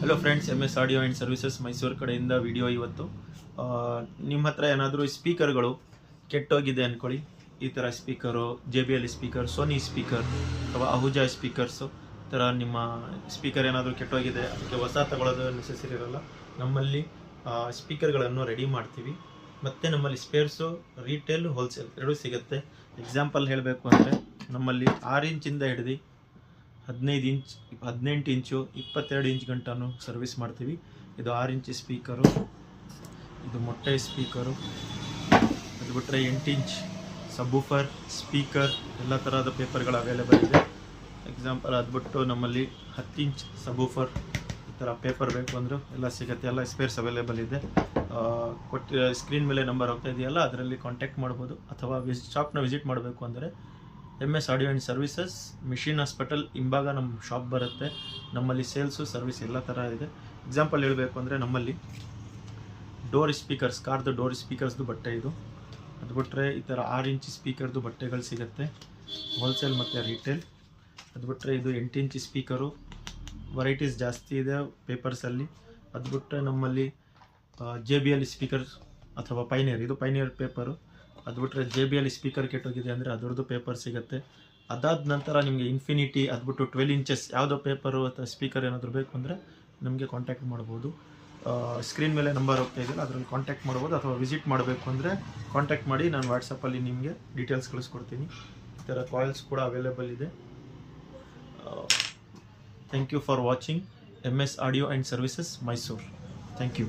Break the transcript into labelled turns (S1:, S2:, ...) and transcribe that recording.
S1: Hello friends, MS audio and services Mysuru ಕಡೆಯಿಂದ video. ಇವತ್ತು ನಿಮ್ಮ ಹತ್ರ ಏನಾದರೂ ಸ್ಪೀಕರ್ಗಳು ಕೆಟ್ಟೋಗಿದೆ ಅಂದ್ಕೊಳ್ಳಿ. ಈ ಥರ speaker, JBL speaker, Sony speaker ಅಥವಾ ಅಹುಜಾ ಸ್ಪೀಕರ್ಸು ಥರ ನಿಮ್ಮ ಸ್ಪೀಕರ್ ಏನಾದರೂ ಕೆಟ್ಟೋಗಿದೆ, ಅದಕ್ಕೆ ಹೊಸ ತಗೊಳ್ಳೋದು ನೆಸೆಸರಿ ಇರೋಲ್ಲ. ನಮ್ಮಲ್ಲಿ ಸ್ಪೀಕರ್ಗಳನ್ನು ರೆಡಿ ಮಾಡ್ತೀವಿ. ಮತ್ತು ನಮ್ಮಲ್ಲಿ ಸ್ಪೇರ್ಸು ರೀಟೇಲ್, ಹೋಲ್ಸೇಲ್ ಎರಡೂ ಸಿಗುತ್ತೆ. ಎಕ್ಸಾಂಪಲ್ ಹೇಳಬೇಕು ಅಂದರೆ ನಮ್ಮಲ್ಲಿ 6 ಇಂಚಿಂದ ಹಿಡಿದು 15 ಇಂಚ್, 18 ಇಂಚು, 22 ಇಂಚ್ ಗಂಟನೂ ಸರ್ವಿಸ್ ಮಾಡ್ತೀವಿ. ಇದು 6 ಇಂಚ್ ಸ್ಪೀಕರು, ಇದು ಮೊಟ್ಟೆ ಸ್ಪೀಕರು. ಅದು ಬಿಟ್ಟರೆ 8 ಇಂಚ್ ಸಬ್ಬೂಫರ್, ಸ್ಪೀಕರ್, ಎಲ್ಲ ಥರದ ಪೇಪರ್ಗಳು ಅವೈಲೇಬಲ್ ಇದೆ. ಎಕ್ಸಾಂಪಲ್ ಅದು ಬಿಟ್ಟು ನಮ್ಮಲ್ಲಿ 10 ಇಂಚ್ ಸಬ್ಬೂಫರ್, ಈ ಥರ ಪೇಪರ್ ಬೇಕು ಅಂದರೂ ಎಲ್ಲ ಸಿಗುತ್ತೆ. ಎಲ್ಲ ಸ್ಪೇರ್ಸ್ ಅವೈಲೇಬಲ್ ಇದೆ. ಸ್ಕ್ರೀನ್ ಮೇಲೆ ನಂಬರ್ ಹೋಗ್ತಾ ಇದೆಯಲ್ಲ, ಅದರಲ್ಲಿ ಕಾಂಟ್ಯಾಕ್ಟ್ ಮಾಡ್ಬೋದು. ಅಥವಾ ಶಾಪ್ನ ವಿಸಿಟ್ ಮಾಡಬೇಕು ಅಂದರೆ MS audio and services, machine hospital ಹಿಂಭಾಗ ನಮ್ಮ ಶಾಪ್ ಬರುತ್ತೆ. ನಮ್ಮಲ್ಲಿ ಸೇಲ್ಸು, ಸರ್ವಿಸ್ ಎಲ್ಲ ಥರ ಇದೆ. ಎಕ್ಸಾಂಪಲ್ ಹೇಳಬೇಕು ಅಂದರೆ ನಮ್ಮಲ್ಲಿ ಡೋರ್ ಸ್ಪೀಕರ್ಸ್, ಕಾರ್ದು ಡೋರ್ ಸ್ಪೀಕರ್ಸ್ದು ಬಟ್ಟೆ ಇದು. ಅದು ಬಿಟ್ಟರೆ ಈ ಥರ 6 ಇಂಚ್ ಸ್ಪೀಕರ್ದು ಬಟ್ಟೆಗಳು ಸಿಗುತ್ತೆ, ಹೋಲ್ಸೇಲ್ ಮತ್ತು ರೀಟೇಲ್. ಅದು ಬಿಟ್ಟರೆ ಇದು 8 ಇಂಚ್ ಸ್ಪೀಕರು, ವೆರೈಟೀಸ್ ಜಾಸ್ತಿ ಇದೆ ಪೇಪರ್ಸಲ್ಲಿ. ಅದು ಬಿಟ್ಟರೆ ನಮ್ಮಲ್ಲಿ JBL ಸ್ಪೀಕರ್ ಅಥವಾ ಪೈನಿಯರ್, ಇದು ಪೈನಿಯರ್ ಪೇಪರು. ಅದು ಬಿಟ್ಟರೆ JBL ಸ್ಪೀಕರ್ ಕೆಟ್ಟೋಗಿದೆ ಅಂದರೆ ಅದರದ್ದು ಪೇಪರ್ ಸಿಗುತ್ತೆ. ಅದಾದ ನಂತರ ನಿಮಗೆ ಇನ್ಫಿನಿಟಿ, ಅದು ಬಿಟ್ಟು 12 ಇಂಚಸ್ ಯಾವುದೋ ಪೇಪರು ಅಥವಾ ಸ್ಪೀಕರ್ ಏನಾದರೂ ಬೇಕು ಅಂದರೆ ನಮಗೆ ಕಾಂಟ್ಯಾಕ್ಟ್ ಮಾಡ್ಬೋದು. ಸ್ಕ್ರೀನ್ ಮೇಲೆ ನಂಬರ್ ಹೋಗ್ತಾ ಇದೆಯಲ್ಲ, ಅದರಲ್ಲಿ ಕಾಂಟ್ಯಾಕ್ಟ್ ಮಾಡ್ಬೋದು. ಅಥವಾ ವಿಸಿಟ್ ಮಾಡಬೇಕು ಅಂದರೆ ಕಾಂಟ್ಯಾಕ್ಟ್ ಮಾಡಿ, ನಾನು ವಾಟ್ಸಪ್ಪಲ್ಲಿ ನಿಮಗೆ ಡೀಟೇಲ್ಸ್ ಕಳಿಸ್ಕೊಡ್ತೀನಿ. ಈ ಥರ ಕಾಯಿಲ್ಸ್ ಕೂಡ ಅವೈಲೇಬಲ್ ಇದೆ. Thank you for watching MS audio and services Mysuru. Thank you.